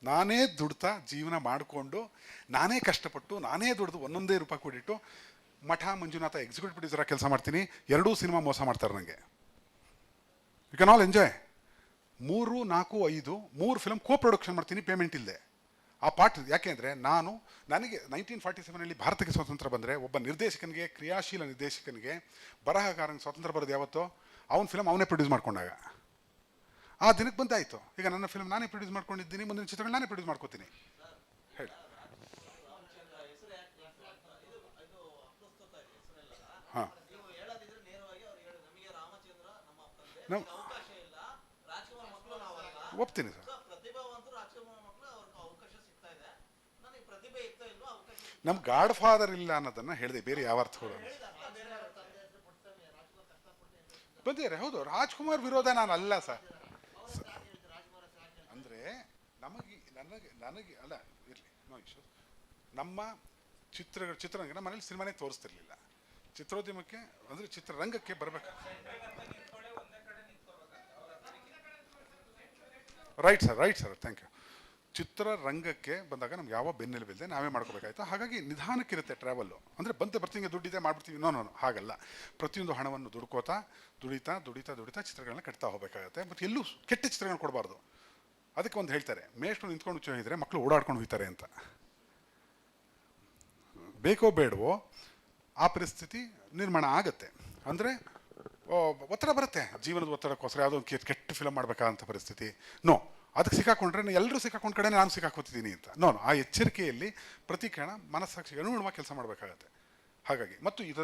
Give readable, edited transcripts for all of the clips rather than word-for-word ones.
ನಾನೇ ದುಡ್ತಾ ಜೀವನ ಮಾಡಿಕೊಂಡು ನಾನೇ ಕಷ್ಟಪಟ್ಟು ನಾನೇ ದುಡ್ದು ಒಂದೊಂದೇ ರೂಪಾಯಿ ಕೂಡಿಟ್ಟು ಮಠ ಮಂಜುನಾಥ ಎಕ್ಸಿಕ್ಯೂಟಿವ್ ಪ್ರೊಡ್ಯೂಸರಾಗಿ ಕೆಲಸ ಮಾಡ್ತೀನಿ. 2 ಸಿನಿಮಾ ಮೋಸ ಮಾಡ್ತಾರೆ ನನಗೆ. You can all enjoy. 3, 4, 5 3 film co production ಮಾಡ್ತೀನಿ ಪೇಮೆಂಟ್ ಇಲ್ಲದೆ. ಆ ಪಾರ್ಟ್ ಯಾಕೆಂದರೆ ನನಗೆ 1947 ಭಾರತಕ್ಕೆ ಸ್ವಾತಂತ್ರ್ಯ ಬಂದರೆ ಒಬ್ಬ ನಿರ್ದೇಶಕನಿಗೆ, ಕ್ರಿಯಾಶೀಲ ನಿರ್ದೇಶಕನಿಗೆ, ಬರಹಗಾರನಿಗೆ ಸ್ವಾತಂತ್ರ್ಯ ಬರೋದು ಯಾವತ್ತೋ ಅವನ ಫಿಲ್ಮ್ ಅವನೇ ಪ್ರೊಡ್ಯೂಸ್ ಮಾಡ್ಕೊಂಡಾಗ. ಆ ದಿನಕ್ಕೆ ಬಂದಾಯಿತು. ಈಗ ನನ್ನ ಫಿಲ್ಮ್ ನಾನೇ ಪ್ರೊಡ್ಯೂಸ್ ಮಾಡ್ಕೊಂಡಿದ್ದೀನಿ, ಮುಂದಿನ ಚಿತ್ರಗಳು ನಾನೇ ಪ್ರೊಡ್ಯೂಸ್ ಮಾಡ್ಕೋತೀನಿ. ಹೇಳಿ. ಹಾಂ, ಒಪ್ತೀನಿ ಸರ್. ನಮ್ಮ ಗಾಡ್ ಫಾದರ್ ಇಲ್ಲ ಅನ್ನೋದನ್ನು ಹೇಳಿದೆ, ಬೇರೆ ಯಾವ ಅರ್ಥಗಳು ಬಂದಿದ್ದಾರೆ. ಹೌದು, ರಾಜ್ಕುಮಾರ್ ವಿರೋಧ ನಾನು ಅಲ್ಲ ಸರ್. ಅಂದರೆ ನನಗೆ ಅಲ್ಲ, ಇರಲಿ, ನೋ ಇಶ್ಯೂ. ನಮ್ಮ ಚಿತ್ರರಂಗ ನಮ್ಮ ಮನೇಲಿ ಸಿನಿಮಾನೇ ತೋರಿಸ್ತಿರ್ಲಿಲ್ಲ. ಚಿತ್ರೋದ್ಯಮಕ್ಕೆ ಅಂದರೆ ಚಿತ್ರರಂಗಕ್ಕೆ ಬರಬೇಕು. Right sir, thank you. ಚಿತ್ರರಂಗಕ್ಕೆ ಬಂದಾಗ ನಮ್ಗೆ ಯಾವ ಬೆನ್ನೆಲುಬಿಲ್ಲದೆ ನಾವೇ ಮಾಡ್ಕೋಬೇಕಾಯ್ತು. ಹಾಗಾಗಿ ನಿಧಾನಕ್ಕಿರುತ್ತೆ ಟ್ರಾವೆಲ್ಲು. ಅಂದರೆ ಬರ್ತೀನಿ ದುಡ್ಡಿದೆ ಮಾಡ್ಬಿಡ್ತೀವಿ, ನೋ ಹಾಗಲ್ಲ. ಪ್ರತಿಯೊಂದು ಹಣವನ್ನು ದುಡಿತಾ ಚಿತ್ರಗಳನ್ನ ಕಟ್ತಾ ಹೋಗಬೇಕಾಗತ್ತೆ. ಮತ್ತು ಎಲ್ಲೂ ಕೆಟ್ಟ ಚಿತ್ರಗಳನ್ನ ಕೊಡಬಾರ್ದು. ಅದಕ್ಕೆ ಒಂದು ಹೇಳ್ತಾರೆ, ಮೇಷ್ಟ್ರು ನಿಂತ್ಕೊಂಡು ಹೋಗಿದ್ರೆ ಮಕ್ಕಳು ಓಡಾಡ್ಕೊಂಡು ಹೋಗ್ತಾರೆ ಅಂತ. ಬೇಕೋ ಬೇಡವೋ ಆ ಪರಿಸ್ಥಿತಿ ನಿರ್ಮಾಣ ಆಗುತ್ತೆ. ಅಂದರೆ ಒತ್ತಡ ಬರುತ್ತೆ, ಜೀವನದ ಒತ್ತಡಕ್ಕೋಸ್ಕರ ಯಾವುದೋ ಒಂದು ಕೆಟ್ಟ ಫಿಲಮ್ ಮಾಡಬೇಕಾದಂಥ ಪರಿಸ್ಥಿತಿ. ನೋ, ಅದಕ್ಕೆ ಸಿಕ್ಕಾಕೊಂಡ್ರೆ ಎಲ್ಲರೂ ಸಿಕ್ಕಾಕೊಂಡ ಕಡೆ ನಾನು ಸಿಕ್ಕಾಕೋತಿದ್ದೀನಿ ಅಂತ. ನೋ, ಆ ಎಚ್ಚರಿಕೆಯಲ್ಲಿ ಪ್ರತಿ ಕ್ಷಣ ಮನಸ್ಸಾಕ್ಷಿಗೆ ಅನುಗುಣವಾಗಿ ಕೆಲಸ ಮಾಡಬೇಕಾಗತ್ತೆ. ಹಾಗಾಗಿ ಮತ್ತು ಇದು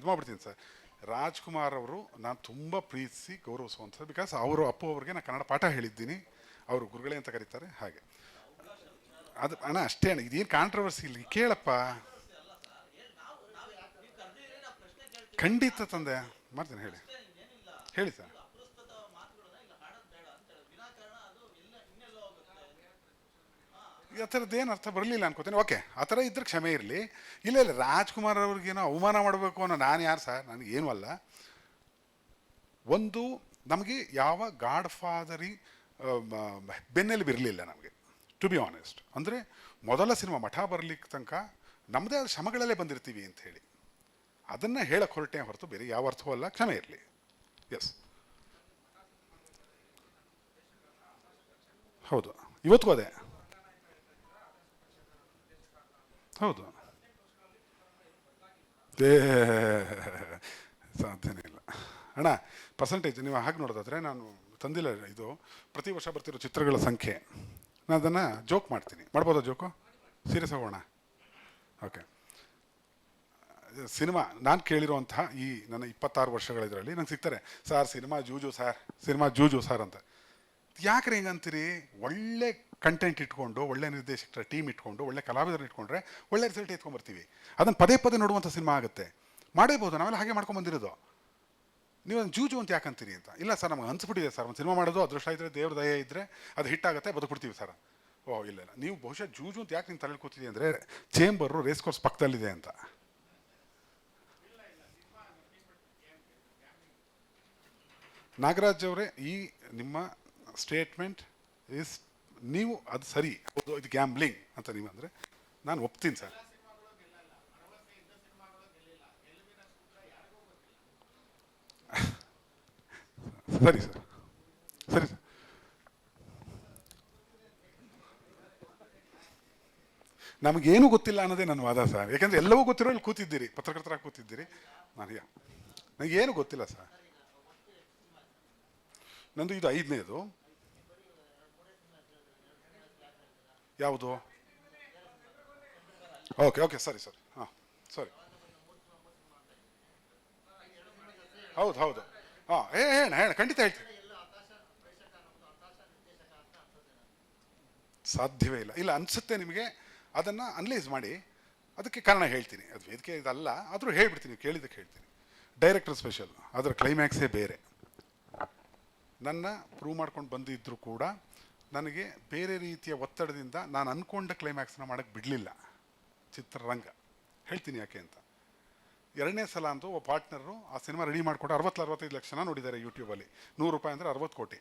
ಮಾಡ್ಬಿಡ್ತೀನಿ ಸರ್. ರಾಜ್ಕುಮಾರ್ ಅವರು ನಾನು ತುಂಬ ಪ್ರೀತಿಸಿ ಗೌರವಿಸುವಂಥದ್ದು. ಬಿಕಾಸ್ ಅವರು ಅಪ್ಪು ಅವ್ರಿಗೆ ನಾನು ಕನ್ನಡ ಪಾಠ ಹೇಳಿದ್ದೀನಿ, ಅವರು ಗುರುಗಳೇ ಅಂತ ಕರೀತಾರೆ. ಹಾಗೆ ಅದು ಅಣ್ಣ ಅಷ್ಟೇ ಅಣ್ಣ, ಇದೇನು ಕಾಂಟ್ರವರ್ಸಿ ಇಲ್ಲ. ಕೇಳಪ್ಪ, ಖಂಡಿತ ತಂದೆ ಮಾಡ್ತೀನಿ. ಹೇಳಿ ಸರ್. ಆ ಥರದ್ದೇನು ಅರ್ಥ ಬರಲಿಲ್ಲ ಅನ್ಕೋತೀನಿ. ಓಕೆ, ಆ ಥರ ಇದ್ರೆ ಕ್ಷಮೆ ಇರಲಿ. ಇಲ್ಲ ರಾಜ್ಕುಮಾರ್ ಅವ್ರಿಗೇನೋ ಅವಮಾನ ಮಾಡಬೇಕು ಅನ್ನೋ ನಾನು ಯಾರು ಸರ್? ನನಗೇನು ಅಲ್ಲ. ಒಂದು ನಮಗೆ ಯಾವ ಗಾಡ್ ಫಾದರಿ ಬೆನ್ನೆಲುಬು ಇರಲಿಲ್ಲ ನಮಗೆ, ಟು ಬಿ ಆನೆಸ್ಟ್. ಅಂದರೆ ಮೊದಲ ಸಿನಿಮಾ ಮಠ ಬರಲಿಕ್ಕೆ ತನಕ ನಮ್ಮದೇ ಆದ ಶ್ರಮಗಳಲ್ಲೇ ಬಂದಿರ್ತೀವಿ ಅಂತ ಹೇಳಿ ಅದನ್ನು ಹೇಳಕ್ಕೆ ಹೊರಟೆ ಹೊರತು ಬೇರೆ ಯಾವ ಅರ್ಥವೂ ಅಲ್ಲ. ಕ್ಷಮೆ ಇರಲಿ. ಎಸ್, ಹೌದು, ಇವತ್ತಿಗೂ ಅದೇ. ಹೌದು, ಸಾಧ್ಯನೇ ಇಲ್ಲ ಅಣ್ಣ. ಪರ್ಸೆಂಟೇಜ್ ನೀವು ಹಾಗೆ ನೋಡೋದಾದರೆ ನಾನು ತಂದಿಲ್ಲ. ಇದು ಪ್ರತಿ ವರ್ಷ ಬರ್ತಿರೋ ಚಿತ್ರಗಳ ಸಂಖ್ಯೆ. ನಾನು ಅದನ್ನು ಜೋಕ್ ಮಾಡ್ತೀನಿ. ಮಾಡ್ಬೋದಾ ಜೋಕು? ಸೀರಿಯಸ್ ಆಗೋಣ. ಓಕೆ, ಸಿನಿಮಾ ನಾನು ಕೇಳಿರುವಂತಹ ಈ ನನ್ನ 26 ವರ್ಷಗಳ ಇದರಲ್ಲಿ ನಂಗೆ ಸಿಗ್ತಾರೆ, ಸರ್ ಸಿನಿಮಾ ಜೂಜು ಸರ್ ಅಂತ. ಯಾಕ್ರೆ ಹಿಂಗಂತೀರಿ? ಒಳ್ಳೆ ಕಂಟೆಂಟ್ ಇಟ್ಕೊಂಡು, ಒಳ್ಳೆ ನಿರ್ದೇಶಕರ ಟೀಮ್ ಇಟ್ಕೊಂಡು, ಒಳ್ಳೆ ಕಲಾವಿದರನ್ನ ಇಟ್ಕೊಂಡ್ರೆ ಒಳ್ಳೆ ರಿಸಲ್ಟ್ ಎತ್ಕೊಂಡ್ಬರ್ತೀವಿ. ಅದನ್ನು ಪದೇ ನೋಡುವಂಥ ಸಿನಿಮಾ ಆಗುತ್ತೆ. ಮಾಡೇಬೋದು, ನಾವೆಲ್ಲ ಹಾಗೆ ಮಾಡ್ಕೊಂಡ್ಬಂದಿರೋದು. ನೀವು ಅದನ್ನು ಜೂಜು ಅಂತ ಯಾಕಂತೀರಿ ಅಂತ. ಇಲ್ಲ ಸರ್, ನಮ್ಗೆ ಅನ್ಸ್ಬಿಟ್ಟಿದೆ ಸರ್, ಒಂದು ಸಿನಿಮಾ ಮಾಡೋದು ಅದೃಷ್ಟ ಇದ್ದರೆ, ದೇವ್ರ ದಯೆ ಇದ್ದರೆ ಅದು ಹಿಟ್ಟಾಗುತ್ತೆ, ಬದುಕ್ಬಿಡ್ತೀವಿ ಸರ್. ಓ ಇಲ್ಲ, ನೀವು ಬಹುಶಃ ಜೂಜು ಅಂತ ಯಾಕೆ ನೀವು ತಲೆಯಲ್ಲಿ ಕೂತಿದೆ ಅಂದರೆ ಚೇಂಬರು ರೇಸ್ ಕೋರ್ಸ್ ಪಕ್ಕದಲ್ಲಿದೆ ಅಂತ. ನಾಗರಾಜ್ ಅವರೇ, ಈ ನಿಮ್ಮ ಸ್ಟೇಟ್ಮೆಂಟ್ ಇಸ್, ನೀವು ಅದು ಸರಿ, ಹೌದು ಇದು ಗ್ಯಾಂಬ್ಲಿಂಗ್ ಅಂತ ನೀವು ಅಂದರೆ ನಾನು ಒಪ್ತೀನಿ ಸರ್. ಸರಿ ಸರ್, ನಮಗೇನು ಗೊತ್ತಿಲ್ಲ ಅನ್ನೋದೇ ನನ್ನ ವಾದ ಸರ್. ಯಾಕೆಂದರೆ ಎಲ್ಲವೂ ಗೊತ್ತಿರೋ ಇಲ್ಲಿ ಕೂತಿದ್ದೀರಿ, ಪತ್ರಕರ್ತರಾಗಿ ಕೂತಿದ್ದೀರಿ. ನನಗೇನು ಗೊತ್ತಿಲ್ಲ ಸರ್. ನಂದು ಇದು 5ನೇದು. ಯಾವುದು? ಓಕೆ ಸರಿ ಹಾಂ ಸರಿ. ಹೌದು ಹಾಂ, ಹೇಳ ಖಂಡಿತ ಹೇಳ್ತೀನಿ. ಸಾಧ್ಯವೇ ಇಲ್ಲ ಅನಿಸುತ್ತೆ ನಿಮಗೆ. ಅದನ್ನು ಅನಲೈಸ್ ಮಾಡಿ ಅದಕ್ಕೆ ಕಾರಣ ಹೇಳ್ತೀನಿ. ಅದು ವೇದಿಕೆ ಇದಲ್ಲ, ಆದರೂ ಹೇಳ್ಬಿಡ್ತೀನಿ, ಕೇಳಿದ್ದಕ್ಕೆ ಹೇಳ್ತೀನಿ. ಡೈರೆಕ್ಟರ್ ಸ್ಪೆಷಲ್, ಅದರ ಕ್ಲೈಮ್ಯಾಕ್ಸೇ ಬೇರೆ. ನನ್ನ ಪ್ರೂವ್ ಮಾಡ್ಕೊಂಡು ಬಂದಿದ್ದರೂ ಕೂಡ ನನಗೆ ಬೇರೆ ರೀತಿಯ ಒತ್ತಡದಿಂದ ನಾನು ಅಂದ್ಕೊಂಡ ಕ್ಲೈಮ್ಯಾಕ್ಸ್ನ ಮಾಡೋಕ್ಕೆ ಬಿಡಲಿಲ್ಲ ಚಿತ್ರರಂಗ. ಹೇಳ್ತೀನಿ ಯಾಕೆ ಅಂತ. 2ನೇ ಸಲ ಅಂತೂ ಒಬ್ಬ ಪಾರ್ಟ್ನರು ಆ ಸಿನಿಮಾ ರೆಡಿ ಮಾಡಿಕೊಟ್ಟು 60-65 ಲಕ್ಷ ನೋಡಿದ್ದಾರೆ ಯೂಟ್ಯೂಬಲ್ಲಿ. 100 ರೂಪಾಯಿ ಅಂದರೆ 60 ಕೋಟಿ.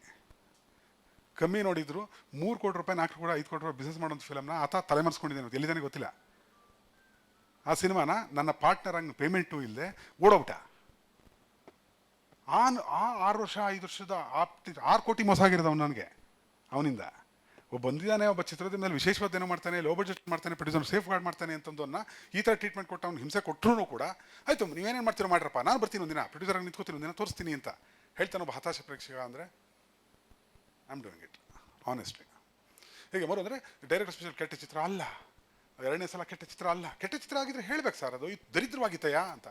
ಕಮ್ಮಿ ನೋಡಿದ್ರು 3 ಕೋಟಿ ರೂಪಾಯಿ 4 ಕೋಟಿ 5 ಕೋಟಿ ರೂಪಾಯಿ ಬಿಸ್ನೆಸ್ ಮಾಡೋಂಥ ಫಿಲಮ್ನ ಆತ ತಲೆಮರೆಸ್ಕೊಂಡಿದ್ದೇನೆ, ಎಲ್ಲಿದ್ದಾನೆ ಗೊತ್ತಿಲ್ಲ. ಆ ಸಿನಿಮಾನ ನನ್ನ ಪಾರ್ಟ್ನರ್ ಹಂಗೆ ಪೇಮೆಂಟು ಇಲ್ಲದೆ ಓಡೋಗ್ಬಿಟ್ಟ. ಆ 6 ವರ್ಷ 5 ವರ್ಷದ 6 ಕೋಟಿ ಮೋಸ ಆಗಿರೋದು ನನಗೆ ಅವನಿಂದ. ಬಂದಿದ್ದಾನೆ ಒಬ್ಬ ಚಿತ್ರೋದ್ಯಮದಲ್ಲಿ ವಿಶೇಷವಾದ ಏನೋ ಮಾಡ್ತಾನೆ, ಲೋ ಬಜೆಟ್ ಮಾಡ್ತಾನೆ, ಪ್ರೊಡ್ಯೂಸರ್ ಸೇಫ್ ಗಾರ್ಡ್ ಮಾಡ್ತಾನೆ ಅಂತಂದನ್ನ ಈ ಥರ ಟ್ರೀಟ್ಮೆಂಟ್ ಕೊಟ್ಟು ಅವ್ನು ಹಿಂಸೆ ಕೊಟ್ಟರು ಕೂಡ ಆಯಿತು ನೀವೇನೇನು ಮಾಡ್ತೀರೋ ಮಾಡ್ರಪ್ಪ, ನಾನು ಬರ್ತೀನಿ ಒಂದಿನ ಪ್ರೊಡ್ಯೂಸರ್ ನಿಂತ್ಕೋತೀನಿ, ಒಂದಿನ ತೋರಿಸ್ತೀನಿ ಅಂತ ಹೇಳ್ತಾನೆ ಒಬ್ಬ ಹತಾಶ ಪ್ರೇಕ್ಷಕ. ಅಂದರೆ I am doing it honestly. ಹೀಗೆ ಮರು ಅಂದರೆ ಡೈರೆಕ್ಟರ್ ಸ್ಪೆಷಲ್ ಕೆಟ್ಟ ಚಿತ್ರ ಅಲ್ಲ, 2ನೇ ಸಲ ಕೆಟ್ಟ ಚಿತ್ರ ಅಲ್ಲ. ಕೆಟ್ಟ ಚಿತ್ರ ಆಗಿದ್ರೆ ಹೇಳ್ಬೇಕು ಸರ್, ಅದು ದರಿದ್ರವಾಗಿತ್ತಯಾ ಅಂತ.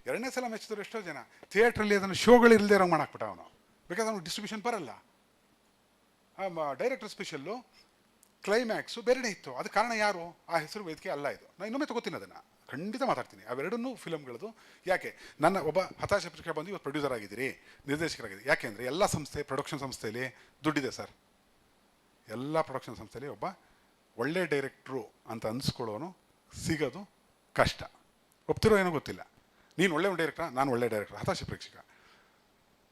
2ನೇ ಸಲ ಮೆಚ್ಚಿದ್ರು ಎಷ್ಟೋ ಜನ. ಥಿಯೇಟ್ರಲ್ಲಿ ಅದನ್ನು ಶೋಗಳಿಲ್ಲದೆ ಇರೋ ಮಾಡಾಕ್ಬಿಟ್ಟ ಅವನು, ಬಿಕಾಸ್ ಅವ್ನಿಗೆ ಡಿಸ್ಟ್ರಿಬ್ಯೂಷನ್ ಬರಲ್ಲ. ಡೈರೆಕ್ಟರ್ ಸ್ಪೆಷಲ್ಲು ಕ್ಲೈಮ್ಯಾಕ್ಸು ಬೇರೆನೇ ಇತ್ತು. ಅದು ಕಾರಣ ಯಾರು? ಆ ಹೆಸರು ವೇದಿಕೆ ಅಲ್ಲ. ಇದು ನಾನು ಇನ್ನೊಮ್ಮೆ ತಗೋತೀನಿ, ಅದನ್ನು ಖಂಡಿತ ಮಾತಾಡ್ತೀನಿ. ಅವೆರಡನ್ನೂ ಫಿಲಮ್ಗಳದು. ಯಾಕೆ ನನ್ನ ಒಬ್ಬ ಹತಾಶ ಪತ್ರಿಕೆ ಬಂದು ಇವತ್ತು ಪ್ರೊಡ್ಯೂಸರ್ ಆಗಿದ್ದೀರಿ, ನಿರ್ದೇಶಕರಾಗಿದ್ದೀರಿ. ಯಾಕೆಂದರೆ ಎಲ್ಲ ಸಂಸ್ಥೆ ಪ್ರೊಡಕ್ಷನ್ ಸಂಸ್ಥೆಯಲ್ಲಿ ದುಡ್ಡಿದೆ ಸರ್. ಎಲ್ಲ ಪ್ರೊಡಕ್ಷನ್ ಸಂಸ್ಥೆಯಲ್ಲಿ ಒಬ್ಬ ಒಳ್ಳೆ ಡೈರೆಕ್ಟ್ರು ಅಂತ ಅನ್ಸ್ಕೊಳ್ಳೋನು ಸಿಗೋದು ಕಷ್ಟ. ಒಪ್ತಿರೋ ಏನೋ ಗೊತ್ತಿಲ್ಲ. ನೀನು ಒಳ್ಳೆ ಡೈರೆಕ್ಟ್ರಾ, ನಾನು ಒಳ್ಳೆ ಡೈರೆಕ್ಟ್ರ್, ಹತಾಶ ಪ್ರೇಕ್ಷಕ.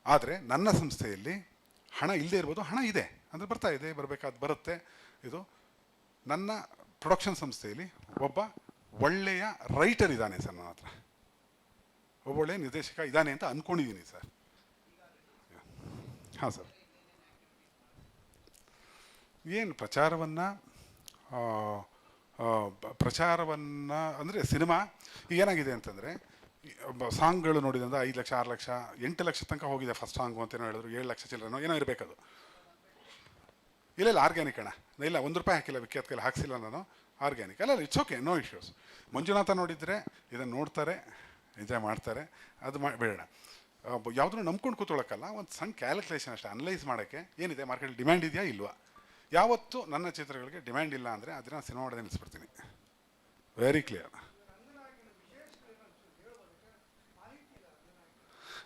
ಆದರೆ ನನ್ನ ಸಂಸ್ಥೆಯಲ್ಲಿ ಹಣ ಇಲ್ಲದೆ ಇರ್ಬೋದು, ಹಣ ಇದೆ ಅಂದರೆ ಬರ್ತಾ ಇದೆ, ಬರಬೇಕಾದ ಬರುತ್ತೆ. ಇದು ನನ್ನ ಪ್ರೊಡಕ್ಷನ್ ಸಂಸ್ಥೆಯಲ್ಲಿ ಒಬ್ಬ ಒಳ್ಳೆಯ ರೈಟರ್ ಇದ್ದಾನೆ ಸರ್, ನನ್ನ ಹತ್ರ ಒಬ್ಬ ಒಳ್ಳೆಯ ನಿರ್ದೇಶಕ ಇದ್ದಾನೆ ಅಂತ ಅಂದ್ಕೊಂಡಿದ್ದೀನಿ ಸರ್. ಹಾಂ ಸರ್. ಏನು ಪ್ರಚಾರವನ್ನು ಅಂದರೆ ಸಿನಿಮಾ ಏನಾಗಿದೆ ಅಂತಂದರೆ, ಸಾಂಗ್ಗಳು ನೋಡಿದಂದ್ರೆ 5 ಲಕ್ಷ 6 ಲಕ್ಷ 8 ಲಕ್ಷ ತನಕ ಹೋಗಿದೆ ಫಸ್ಟ್ ಸಾಂಗು ಅಂತೇನೋ ಹೇಳಿದ್ರು. 7 ಲಕ್ಷ ಚಿಲ್ಲರೆನೋ ಏನೋ ಇರಬೇಕದು. ಇಲ್ಲ ಆರ್ಗ್ಯಾನಿಕ್ ಅಣ್ಣ, ಇಲ್ಲ 1 ರೂಪಾಯಿ ಹಾಕಿಲ್ಲ, ವಿಖ್ಯಾತ ಕೈಲಿ ಹಾಕ್ಸಿಲ್ಲ ನಾನು, ಆರ್ಗ್ಯಾನಿಕ್ ಅಲ್ಲ. It's okay, no issues. Manjunath ನೋಡಿದರೆ ಇದನ್ನು ನೋಡ್ತಾರೆ, ಎಂಜಾಯ್ ಮಾಡ್ತಾರೆ. ಅದು ಬೇಡ, ಯಾವುದನ್ನು ನಂಬ್ಕೊಂಡು ಕೂತ್ಕೊಳ್ಳೋಕ್ಕಲ್ಲ. ಒಂದು ಸಣ್ಣ ಕ್ಯಾಲ್ಕುಲೇಷನ್ ಅಷ್ಟೇ, ಅನಲೈಸ್ ಮಾಡೋಕ್ಕೆ ಏನಿದೆ ಮಾರ್ಕೆಟಲ್ಲಿ ಡಿಮ್ಯಾಂಡ್ ಇದೆಯಾ ಇಲ್ವಾ. ಯಾವತ್ತು ನನ್ನ ಚಿತ್ರಗಳಿಗೆ ಡಿಮ್ಯಾಂಡ್ ಇಲ್ಲ ಅಂದರೆ ಅದನ್ನು ಸಿನಿಮಾ ಮಾಡೋದೇ ನಿಲ್ಲಿಸ್ಬಿಡ್ತೀನಿ. ವೆರಿ ಕ್ಲಿಯರ್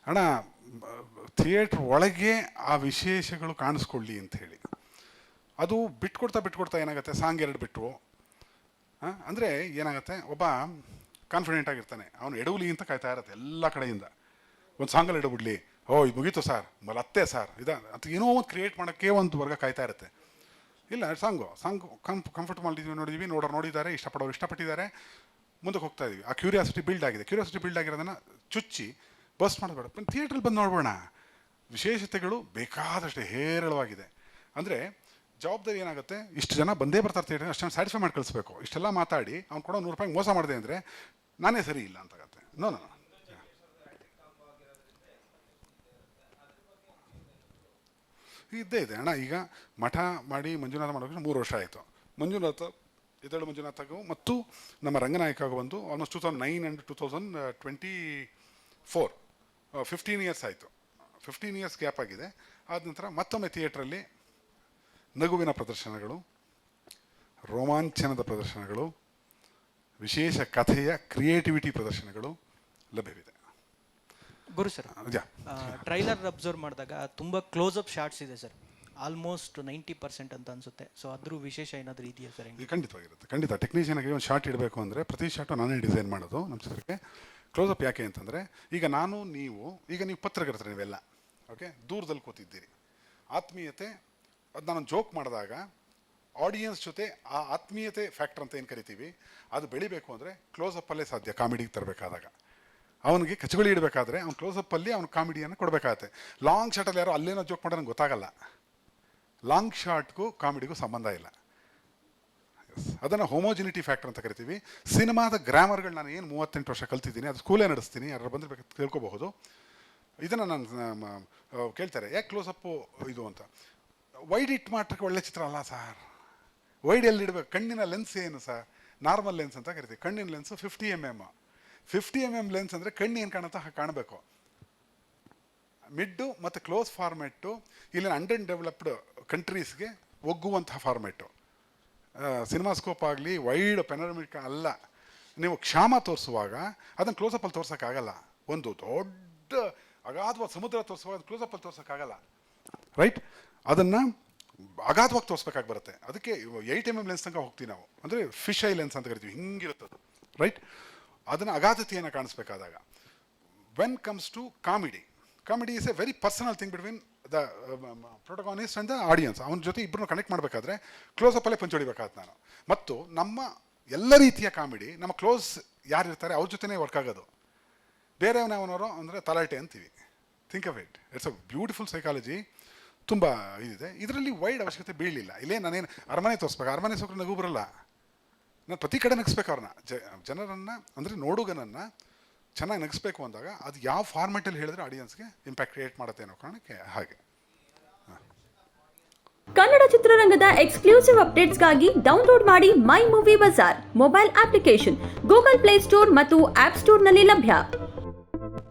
ಅಣ್ಣ. ಥಿಯೇಟ್ರ್ ಒಳಗೆ ಆ ವಿಶೇಷಗಳು ಕಾಣಿಸ್ಕೊಳ್ಳಿ ಅಂತ ಹೇಳಿ ಅದು ಬಿಟ್ಕೊಡ್ತಾ ಏನಾಗುತ್ತೆ, ಸಾಂಗ್ 2 ಬಿಟ್ಟು ಅಂದರೆ ಏನಾಗುತ್ತೆ, ಒಬ್ಬ ಕಾನ್ಫಿಡೆಂಟ್ ಆಗಿರ್ತಾನೆ, ಅವನು ಎಡವುಲಿ ಅಂತ ಕಾಯ್ತಾ ಇರತ್ತೆ ಎಲ್ಲ ಕಡೆಯಿಂದ. ಒಂದು ಸಾಂಗಲ್ಲಿ ಎಡಬಿಡ್ಲಿ, ಇದು ಮುಗೀತು ಸರ್, ಮಲತ್ತೆ ಸರ್, ಅಂತ ಏನೋ ಒಂದು ಕ್ರಿಯೇಟ್ ಮಾಡೋಕ್ಕೆ ಒಂದು ವರ್ಗ ಕಾಯ್ತಾ ಇರುತ್ತೆ. ಇಲ್ಲ, ಸಾಂಗು ಕಂಫರ್ಟಬಲ್ ನೋಡಿದ್ವಿ, ನೋಡಿದ್ದಾರೆ, ಇಷ್ಟಪಡೋರು ಇಷ್ಟಪಟ್ಟಿದ್ದಾರೆ, ಮುಂದಕ್ಕೆ ಹೋಗ್ತಾ ಇದೀವಿ. ಆ ಕ್ಯೂರಿಯಾಸಿಟಿ ಬಿಲ್ಡ್ ಆಗಿರೋದನ್ನು ಚುಚ್ಚಿ ಬಸ್ಟ್ ಮಾಡಬೇಡ, ಥಿಯೇಟ್ರಲ್ಲಿ ಬಂದು ನೋಡ್ಬೋಣ. ವಿಶೇಷತೆಗಳು ಬೇಕಾದಷ್ಟು ಹೇರಳವಾಗಿದೆ. ಅಂದರೆ ಜವಾಬ್ದಾರಿ ಏನಾಗುತ್ತೆ, ಇಷ್ಟು ಜನ ಬಂದೇ ಬರ್ತಾರೆ ಥಿಯೇಟ್ರ್, ಅಷ್ಟು ಜನ ಸ್ಯಾಟಿಸ್ಫೈ ಮಾಡಿ ಕಳಿಸ್ಬೇಕು. ಇಷ್ಟೆಲ್ಲ ಮಾತಾಡಿ ಅವ್ನು ಕೊಡೋ 100 ರೂಪಾಯಿಗೆ ಮೋಸ ಮಾಡಿದೆ ಅಂದರೆ ನಾನೇ ಸರಿ ಇಲ್ಲ ಅಂತಾಗತ್ತೆ. ನೋ ಇದ್ದೇ ಇದೆ ಅಣ್ಣ. ಈಗ ಮಠ ಮಾಡಿ ಮಂಜುನಾಥ ಮಾಡೋಕ್ಕೆ 3 ವರ್ಷ ಆಯಿತು. ಇದಳು ಮಂಜುನಾಥಗೂ ಮತ್ತು ನಮ್ಮ ರಂಗನಾಯಕಗೂ ಬಂದು ಆಲ್ಮೋಸ್ಟ್ 2009 ಆ್ಯಂಡ್ 2024 15 ಇಯರ್ಸ್ ಆಯಿತು. 15 ಇಯರ್ಸ್ ಗ್ಯಾಪ್ ಆಗಿದೆ. ಆದ ನಂತರ ಮತ್ತೊಮ್ಮೆ ಥಿಯೇಟ್ರಲ್ಲಿ ನಗುವಿನ ಪ್ರದರ್ಶನಗಳು, ರೋಮಾಂಚನದ ಪ್ರದರ್ಶನಗಳು, ವಿಶೇಷ ಕಥೆಯ ಕ್ರಿಯೇಟಿವಿಟಿ ಪ್ರದರ್ಶನಗಳು ಲಭ್ಯವಿದೆ. ಗುರು ಸರ್, ಟ್ರೈಲರ್ ಅಬ್ಸರ್ವ್ ಮಾಡಿದಾಗ ತುಂಬ ಕ್ಲೋಸ್ಅಪ್ ಶಾರ್ಟ್ಸ್ ಇದೆ ಸರ್, ಆಲ್ಮೋಸ್ಟ್ 90% ಅಂತ ಅನ್ಸುತ್ತೆ. ಸೊ ಅದ್ರ ವಿಶೇಷ ಏನಾದರೂ ಇದೆಯಾ ಸರ್? ಖಂಡಿತವಾಗಿರುತ್ತೆ, ಖಂಡಿತ. ಟೆಕ್ನಿಷಿಯನ್ಗೆ ಒಂದು ಶಾರ್ಟ್ ಇಡಬೇಕು ಅಂದರೆ ಪ್ರತಿ ಶಾರ್ಟು ನಾನೇ ಡಿಸೈನ್ ಮಾಡೋದು ನಮ್ಮ ಚಿತ್ರಕ್ಕೆ. ಕ್ಲೋಸಪ್ ಯಾಕೆ ಅಂತಂದರೆ, ಈಗ ನೀವು ಪತ್ರಕರ್ತರು ನೀವೆಲ್ಲ ಓಕೆ, ದೂರದಲ್ಲಿ ಕೂತಿದ್ದೀರಿ. ಆತ್ಮೀಯತೆ ಅದು ನಾನು ಜೋಕ್ ಮಾಡಿದಾಗ ಆಡಿಯನ್ಸ್ ಜೊತೆ ಆ ಆತ್ಮೀಯತೆ ಫ್ಯಾಕ್ಟರ್ ಅಂತ ಏನು ಕರಿತೀವಿ ಅದು ಬೆಳಿಬೇಕು ಅಂದರೆ ಕ್ಲೋಸಪ್ಪಲ್ಲೇ ಸಾಧ್ಯ. ಕಾಮಿಡಿಗೆ ತರಬೇಕಾದಾಗ ಅವನಿಗೆ ಕಚಗುಳಿ ಇಡಬೇಕಾದ್ರೆ ಅವ್ನು ಕ್ಲೋಸಪ್ಪಲ್ಲಿ ಅವ್ನು ಕಾಮಿಡಿಯನ್ನು ಕೊಡಬೇಕಾಗತ್ತೆ. ಲಾಂಗ್ ಶಾರ್ಟಲ್ಲಿ ಯಾರೋ ಅಲ್ಲೇನೋ ಜೋಕ್ ಮಾಡೋದು ಗೊತ್ತಾಗಲ್ಲ. ಲಾಂಗ್ ಶಾರ್ಟ್ಗೂ ಕಾಮಿಡಿಗೂ ಸಂಬಂಧ ಇಲ್ಲ. ಅದನ್ನು ಹೋಮೋಜಿನಿಟಿ ಫ್ಯಾಕ್ಟರ್ ಅಂತ ಕರಿತೀವಿ. ಸಿನಿಮಾದ ಗ್ರಾಮರ್ಗಳು ನಾನು ಏನು 38 ವರ್ಷ ಕಲ್ತಿದ್ದೀನಿ, ಅದು ಸ್ಕೂಲೇ ನಡೆಸ್ತೀನಿ, ಯಾರು ಬಂದರೆ ಬೇಕಾದ್ರೆ ತಿಳ್ಕೊಬಹುದು. ಇದನ್ನು ನಾನು ಕೇಳ್ತಾರೆ ಯಾಕೆ ಕ್ಲೋಸಪ್ಪು ಇದು ಅಂತ. ವೈಡ್ ಇಟ್ ಮಾತ್ರಕ್ಕೆ ಒಳ್ಳೆ ಚಿತ್ರ ಅಲ್ಲ ಸರ್. ವೈಡ್ ಎಲ್ಲಿ ಇಡಬೇಕು? ಕಣ್ಣಿನ ಲೆನ್ಸ್ ಏನು ಸರ್? ನಾರ್ಮಲ್ ಲೆನ್ಸ್ ಅಂತ ಕರಿತೀವಿ. ಕಣ್ಣಿನ ಲೆನ್ಸು 50 mm. 50 mm ಲೆನ್ಸ್ ಅಂದರೆ ಕಣ್ಣು ಏನು ಕಾಣುತ್ತೋ ಹಾಗೆ ಕಾಣಬೇಕು. ಮಿಡ್ಡು ಮತ್ತು ಕ್ಲೋಸ್ ಫಾರ್ಮೆಟ್ಟು ಇಲ್ಲಿನ ಅಂಡರ್ ಡೆವಲಪ್ಡ್ ಕಂಟ್ರೀಸ್ಗೆ ಒಗ್ಗುವಂತಹ ಫಾರ್ಮೆಟ್ಟು. ಸಿನಿಮಾಸ್ಕೋಪ್ ಆಗಲಿ ವೈಡ್ ಪೆನರಮಿಕ್ ಅಲ್ಲ. ನೀವು ಕ್ಷಾಮ ತೋರಿಸುವಾಗ ಅದನ್ನು ಕ್ಲೋಸಪ್ಪಲ್ಲಿ ತೋರ್ಸೋಕ್ಕಾಗಲ್ಲ. ಒಂದು ದೊಡ್ಡ ಅಗಾಧವಾದ ಸಮುದ್ರ ತೋರಿಸುವಾಗ ಕ್ಲೋಸಪ್ಪಲ್ಲಿ ತೋರ್ಸೋಕ್ಕಾಗಲ್ಲ, ರೈಟ್? ಅದನ್ನು ಅಗಾಧವಾಗಿ ತೋರಿಸ್ಬೇಕಾಗಿ ಬರುತ್ತೆ. ಅದಕ್ಕೆ 8 mm ಲೆನ್ಸ್ ತನಕ ಹೋಗ್ತೀವಿ ನಾವು. ಅಂದರೆ ಫಿಶ್ ಐ ಲೆನ್ಸ್ ಅಂತ ಕರಿತೀವಿ, ಹಿಂಗಿರುತ್ತದು, ರೈಟ್? ಅದನ್ನು ಅಗಾಧತೆಯನ್ನು ಕಾಣಿಸ್ಬೇಕಾದಾಗ when comes to comedy is a very personal thing between the protagonist and the audience ಅವನ ಜೊತೆ ಇಬ್ಬರನ್ನು ಕನೆಕ್ಟ್ ಮಾಡಬೇಕಾದ್ರೆ ಕ್ಲೋಸಪ್ಪಲ್ಲೇ ಪಂಚ್ ಹೊಡಿಬೇಕಾದ ನಾನು. ಮತ್ತು ನಮ್ಮ ಎಲ್ಲ ರೀತಿಯ ಕಾಮಿಡಿ ನಮ್ಮ ಕ್ಲೋಸ್ ಯಾರಿರ್ತಾರೆ ಅವ್ರ ಜೊತೆನೇ ವರ್ಕ್ ಆಗೋದು. ಬೇರೆಯವನವನವರು ಅಂದರೆ ತಲಾಟೆ ಅಂತೀವಿ. Think of it, it's a beautiful psychology. ತುಂಬ ಇದಿದೆ ಇದರಲ್ಲಿ. ವೈಡ್ ಅವಶ್ಯಕತೆ ಬೀಳಲಿಲ್ಲ. ಇಲ್ಲೇ ನಾನೇನು ಅರಮನೆ ತೋರಿಸ್ಬೇಕು, ಅರಮನೆ ಸೋಕ್ರು ನಗು ಬರಲ್ಲ. ನಾನು ಪ್ರತಿ ಕಡೆ ನಗಿಸ್ಬೇಕು ಅವ್ರನ್ನ, ಜನರನ್ನು ಅಂದರೆ ನೋಡುಗನನ್ನು ಚೆನ್ನಾಗಿ ನಗಿಸ್ಬೇಕು ಅಂದಾಗ ಅದು ಯಾವ ಫಾರ್ಮೆಟಲ್ಲಿ ಹೇಳಿದ್ರೆ ಆಡಿಯನ್ಸ್ಗೆ ಇಂಪ್ಯಾಕ್ಟ್ ಕ್ರಿಯೇಟ್ ಮಾಡುತ್ತೆ ಅನ್ನೋ ಕಾರಣಕ್ಕೆ ಹಾಗೆ. ಕನ್ನಡ ಚಿತ್ರರಂಗದ ಎಕ್ಸ್ಕ್ಲೂಸಿವ್ ಅಪ್ಡೇಟ್ಸ್ಗಾಗಿ ಡೌನ್ಲೋಡ್ ಮಾಡಿ my movie bazaar mobile application Google Play Store ಮತ್ತು ಆಪ್ ಸ್ಟೋರ್ನಲ್ಲಿ ಲಭ್ಯ.